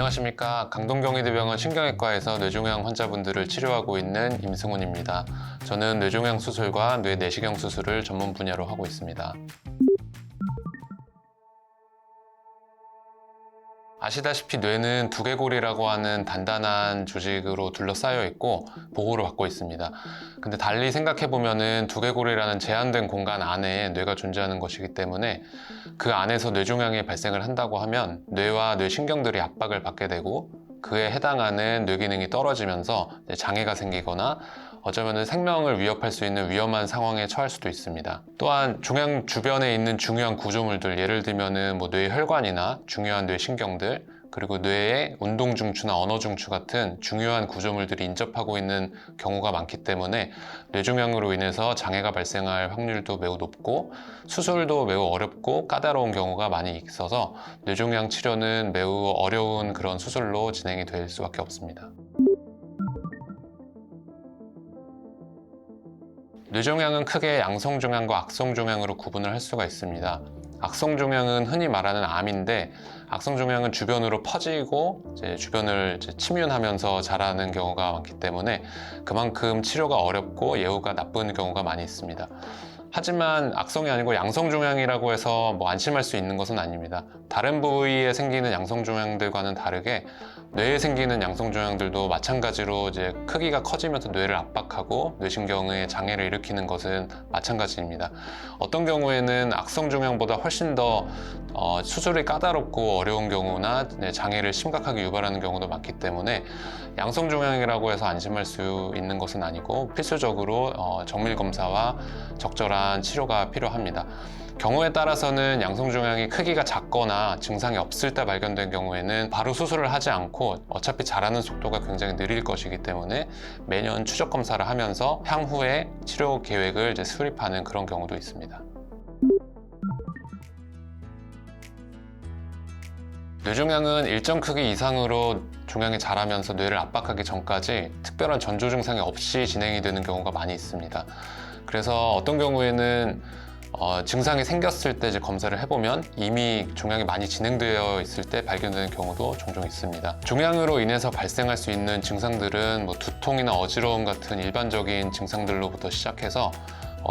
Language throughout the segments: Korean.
안녕하십니까. 강동경희대병원 신경외과에서 뇌종양 환자분들을 치료하고 있는 임승훈입니다. 저는 뇌종양 수술과 뇌내시경 수술을 전문 분야로 하고 있습니다. 아시다시피 뇌는 두개골이라고 하는 단단한 조직으로 둘러싸여 있고 보호를 받고 있습니다. 근데 달리 생각해보면은 두개골이라는 제한된 공간 안에 뇌가 존재하는 것이기 때문에 그 안에서 뇌종양이 발생을 한다고 하면 뇌와 뇌신경들이 압박을 받게 되고 그에 해당하는 뇌기능이 떨어지면서 장애가 생기거나 어쩌면 생명을 위협할 수 있는 위험한 상황에 처할 수도 있습니다. 또한 종양 주변에 있는 중요한 구조물들, 예를 들면은 뇌혈관이나 중요한 뇌신경들, 그리고 뇌의 운동중추나 언어중추 같은 중요한 구조물들이 인접하고 있는 경우가 많기 때문에 뇌종양으로 인해서 장애가 발생할 확률도 매우 높고 수술도 매우 어렵고 까다로운 경우가 많이 있어서 뇌종양 치료는 매우 어려운 그런 수술로 진행이 될 수밖에 없습니다. 뇌종양은 크게 양성종양과 악성종양으로 구분을 할 수가 있습니다. 악성종양은 흔히 말하는 암인데 악성종양은 주변으로 퍼지고 주변을 침윤하면서 자라는 경우가 많기 때문에 그만큼 치료가 어렵고 예후가 나쁜 경우가 많이 있습니다. 하지만 악성이 아니고 양성종양이라고 해서 안심할 수 있는 것은 아닙니다. 다른 부위에 생기는 양성종양들과는 다르게 뇌에 생기는 양성종양들도 마찬가지로 크기가 커지면서 뇌를 압박하고 뇌신경에 장애를 일으키는 것은 마찬가지입니다. 어떤 경우에는 악성종양보다 훨씬 더 수술이 까다롭고 어려운 경우나 장애를 심각하게 유발하는 경우도 많기 때문에 양성종양이라고 해서 안심할 수 있는 것은 아니고 필수적으로 정밀검사와 적절한 치료가 필요합니다. 경우에 따라서는 양성종양이 크기가 작거나 증상이 없을 때 발견된 경우에는 바로 수술을 하지 않고 어차피 자라는 속도가 굉장히 느릴 것이기 때문에 매년 추적 검사를 하면서 향후에 치료 계획을 수립하는 그런 경우도 있습니다. 뇌종양은 일정 크기 이상으로 종양이 자라면서 뇌를 압박하기 전까지 특별한 전조 증상이 없이 진행이 되는 경우가 많이 있습니다. 그래서 어떤 경우에는 증상이 생겼을 때 검사를 해보면 이미 종양이 많이 진행되어 있을 때 발견되는 경우도 종종 있습니다. 종양으로 인해서 발생할 수 있는 증상들은 두통이나 어지러움 같은 일반적인 증상들로부터 시작해서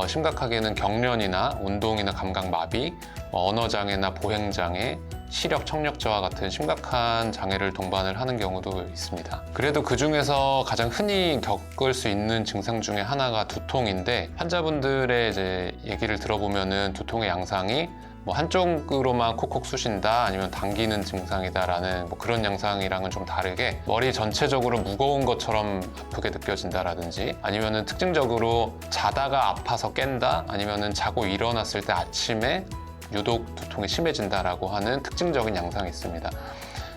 심각하게는 경련이나 운동이나 감각 마비, 언어장애나 보행장애, 시력, 청력 저하 같은 심각한 장애를 동반을 하는 경우도 있습니다. 그래도 그 중에서 가장 흔히 겪을 수 있는 증상 중에 하나가 두통인데 환자분들의 얘기를 들어보면은 두통의 양상이 한쪽으로만 콕콕 쑤신다 아니면 당기는 증상이다라는 그런 양상이랑은 좀 다르게 머리 전체적으로 무거운 것처럼 아프게 느껴진다라든지 아니면은 특징적으로 자다가 아파서 깬다 아니면은 자고 일어났을 때 아침에 유독 두통이 심해진다라고 하는 특징적인 양상이 있습니다.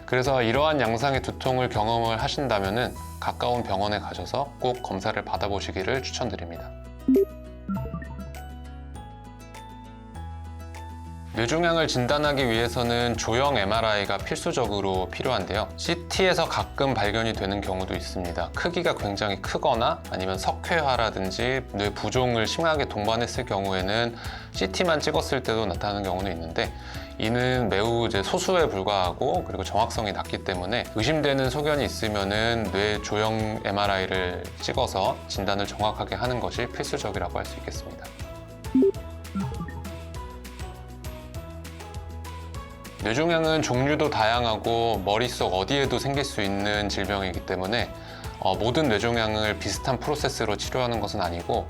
그래서 이러한 양상의 두통을 경험을 하신다면은 가까운 병원에 가셔서 꼭 검사를 받아보시기를 추천드립니다. 뇌종양을 진단하기 위해서는 조형 MRI가 필수적으로 필요한데요. CT에서 가끔 발견이 되는 경우도 있습니다. 크기가 굉장히 크거나 아니면 석회화라든지 뇌 부종을 심하게 동반했을 경우에는 CT만 찍었을 때도 나타나는 경우는 있는데 이는 매우 소수에 불과하고 그리고 정확성이 낮기 때문에 의심되는 소견이 있으면은 뇌 조형 MRI를 찍어서 진단을 정확하게 하는 것이 필수적이라고 할 수 있겠습니다. 뇌종양은 종류도 다양하고 머릿속 어디에도 생길 수 있는 질병이기 때문에 모든 뇌종양을 비슷한 프로세스로 치료하는 것은 아니고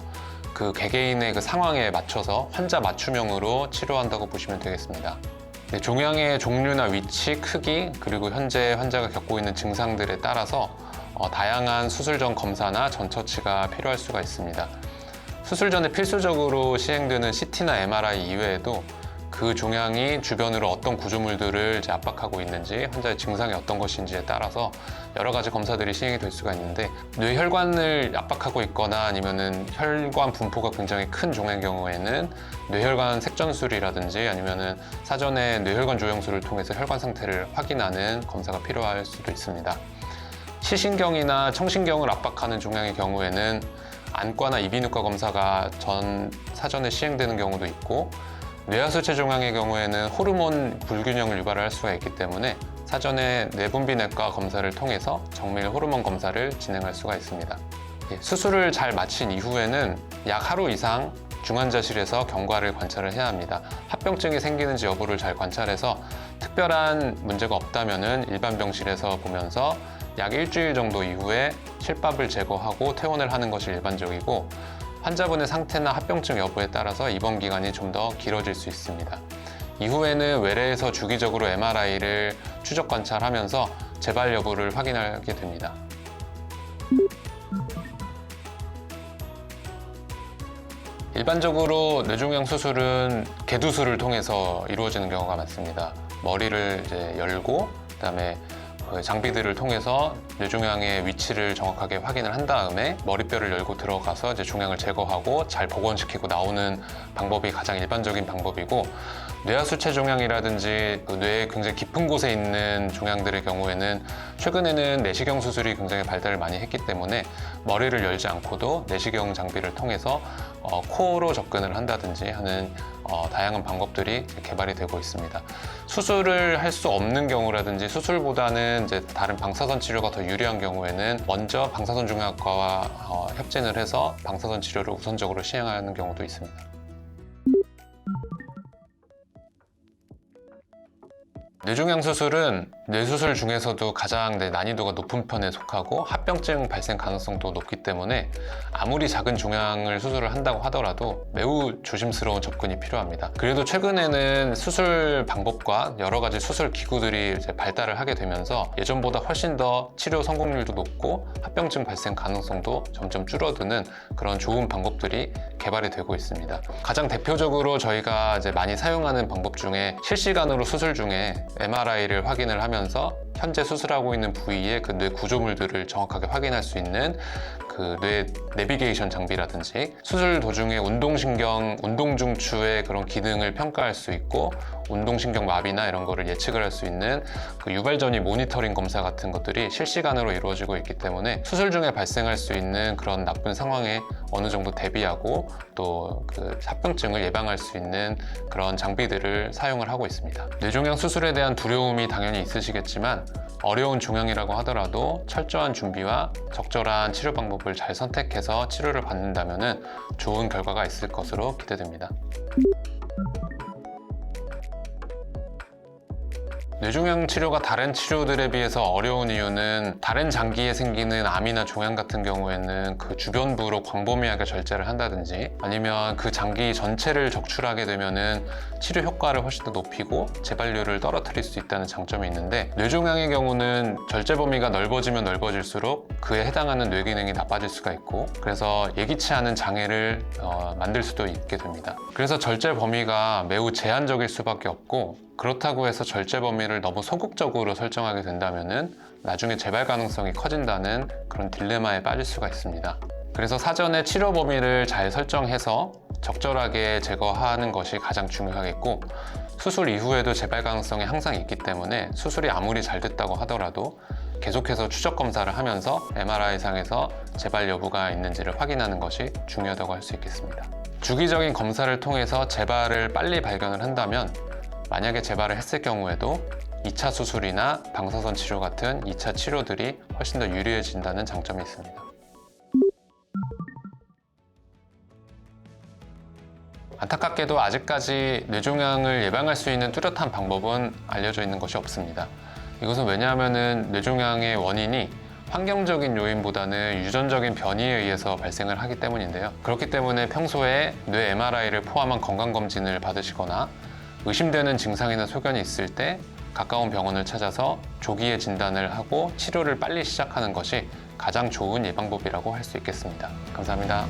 그 개개인의 그 상황에 맞춰서 환자 맞춤형으로 치료한다고 보시면 되겠습니다. 종양의 종류나 위치, 크기, 그리고 현재 환자가 겪고 있는 증상들에 따라서 다양한 수술 전 검사나 전 처치가 필요할 수가 있습니다. 수술 전에 필수적으로 시행되는 CT나 MRI 이외에도 그 종양이 주변으로 어떤 구조물들을 압박하고 있는지 환자의 증상이 어떤 것인지에 따라서 여러 가지 검사들이 시행이 될 수가 있는데 뇌혈관을 압박하고 있거나 아니면은 혈관 분포가 굉장히 큰 종양의 경우에는 뇌혈관 색전술이라든지 아니면은 사전에 뇌혈관 조영술을 통해서 혈관 상태를 확인하는 검사가 필요할 수도 있습니다. 시신경이나 청신경을 압박하는 종양의 경우에는 안과나 이비인후과 검사가 사전에 시행되는 경우도 있고 뇌하수체 종양의 경우에는 호르몬 불균형을 유발할 수가 있기 때문에 사전에 뇌분비내과 검사를 통해서 정밀 호르몬 검사를 진행할 수가 있습니다. 수술을 잘 마친 이후에는 약 하루 이상 중환자실에서 경과를 관찰을 해야 합니다. 합병증이 생기는지 여부를 잘 관찰해서 특별한 문제가 없다면 일반 병실에서 보면서 약 일주일 정도 이후에 실밥을 제거하고 퇴원을 하는 것이 일반적이고, 환자분의 상태나 합병증 여부에 따라서 입원 기간이 좀 더 길어질 수 있습니다. 이후에는 외래에서 주기적으로 MRI를 추적 관찰하면서 재발 여부를 확인하게 됩니다. 일반적으로 뇌종양 수술은 개두술을 통해서 이루어지는 경우가 많습니다. 머리를 이제 열고 그다음에 그 장비들을 통해서 뇌종양의 위치를 정확하게 확인을 한 다음에 머리뼈를 열고 들어가서 이제 종양을 제거하고 잘 복원시키고 나오는 방법이 가장 일반적인 방법이고, 뇌하수체 종양이라든지 그 뇌의 굉장히 깊은 곳에 있는 종양들의 경우에는 최근에는 내시경 수술이 굉장히 발달을 많이 했기 때문에 머리를 열지 않고도 내시경 장비를 통해서 코로 접근을 한다든지 하는 다양한 방법들이 개발이 되고 있습니다. 수술을 할 수 없는 경우라든지 수술보다는 이제 다른 방사선 치료가 더 유리한 경우에는 먼저 방사선 종양학과와 협진을 해서 방사선 치료를 우선적으로 시행하는 경우도 있습니다. 뇌종양 수술은 뇌수술 중에서도 가장 난이도가 높은 편에 속하고 합병증 발생 가능성도 높기 때문에 아무리 작은 종양을 수술을 한다고 하더라도 매우 조심스러운 접근이 필요합니다. 그래도 최근에는 수술 방법과 여러 가지 수술 기구들이 이제 발달을 하게 되면서 예전보다 훨씬 더 치료 성공률도 높고 합병증 발생 가능성도 점점 줄어드는 그런 좋은 방법들이 개발이 되고 있습니다. 가장 대표적으로 저희가 이제 많이 사용하는 방법 중에 실시간으로 수술 중에 MRI를 확인을 하면서 현재 수술하고 있는 부위의 그 뇌 구조물들을 정확하게 확인할 수 있는 그 뇌 내비게이션 장비라든지, 수술 도중에 운동신경, 운동중추의 그런 기능을 평가할 수 있고 운동신경 마비나 이런 거를 예측을 할 수 있는 그 유발전이 모니터링 검사 같은 것들이 실시간으로 이루어지고 있기 때문에 수술 중에 발생할 수 있는 그런 나쁜 상황에 어느 정도 대비하고 또 그 합병증을 예방할 수 있는 그런 장비들을 사용을 하고 있습니다. 뇌종양 수술에 대한 두려움이 당연히 있으시겠지만 어려운 종양이라고 하더라도 철저한 준비와 적절한 치료 방법을 잘 선택해서 치료를 받는다면 좋은 결과가 있을 것으로 기대됩니다. 뇌종양 치료가 다른 치료들에 비해서 어려운 이유는 다른 장기에 생기는 암이나 종양 같은 경우에는 그 주변부로 광범위하게 절제를 한다든지 아니면 그 장기 전체를 적출하게 되면은 치료 효과를 훨씬 더 높이고 재발률을 떨어뜨릴 수 있다는 장점이 있는데, 뇌종양의 경우는 절제 범위가 넓어지면 넓어질수록 그에 해당하는 뇌 기능이 나빠질 수가 있고, 그래서 예기치 않은 장애를 만들 수도 있게 됩니다. 그래서 절제 범위가 매우 제한적일 수밖에 없고, 그렇다고 해서 절제 범위를 너무 소극적으로 설정하게 된다면은 나중에 재발 가능성이 커진다는 그런 딜레마에 빠질 수가 있습니다. 그래서 사전에 치료 범위를 잘 설정해서 적절하게 제거하는 것이 가장 중요하겠고, 수술 이후에도 재발 가능성이 항상 있기 때문에 수술이 아무리 잘 됐다고 하더라도 계속해서 추적 검사를 하면서 MRI상에서 재발 여부가 있는지를 확인하는 것이 중요하다고 할 수 있겠습니다. 주기적인 검사를 통해서 재발을 빨리 발견을 한다면 만약에 재발을 했을 경우에도 2차 수술이나 방사선 치료 같은 2차 치료들이 훨씬 더 유리해진다는 장점이 있습니다. 안타깝게도 아직까지 뇌종양을 예방할 수 있는 뚜렷한 방법은 알려져 있는 것이 없습니다. 이것은 왜냐하면 뇌종양의 원인이 환경적인 요인보다는 유전적인 변이에 의해서 발생을 하기 때문인데요. 그렇기 때문에 평소에 뇌 MRI를 포함한 건강검진을 받으시거나 의심되는 증상이나 소견이 있을 때 가까운 병원을 찾아서 조기에 진단을 하고 치료를 빨리 시작하는 것이 가장 좋은 예방법이라고 할 수 있겠습니다. 감사합니다.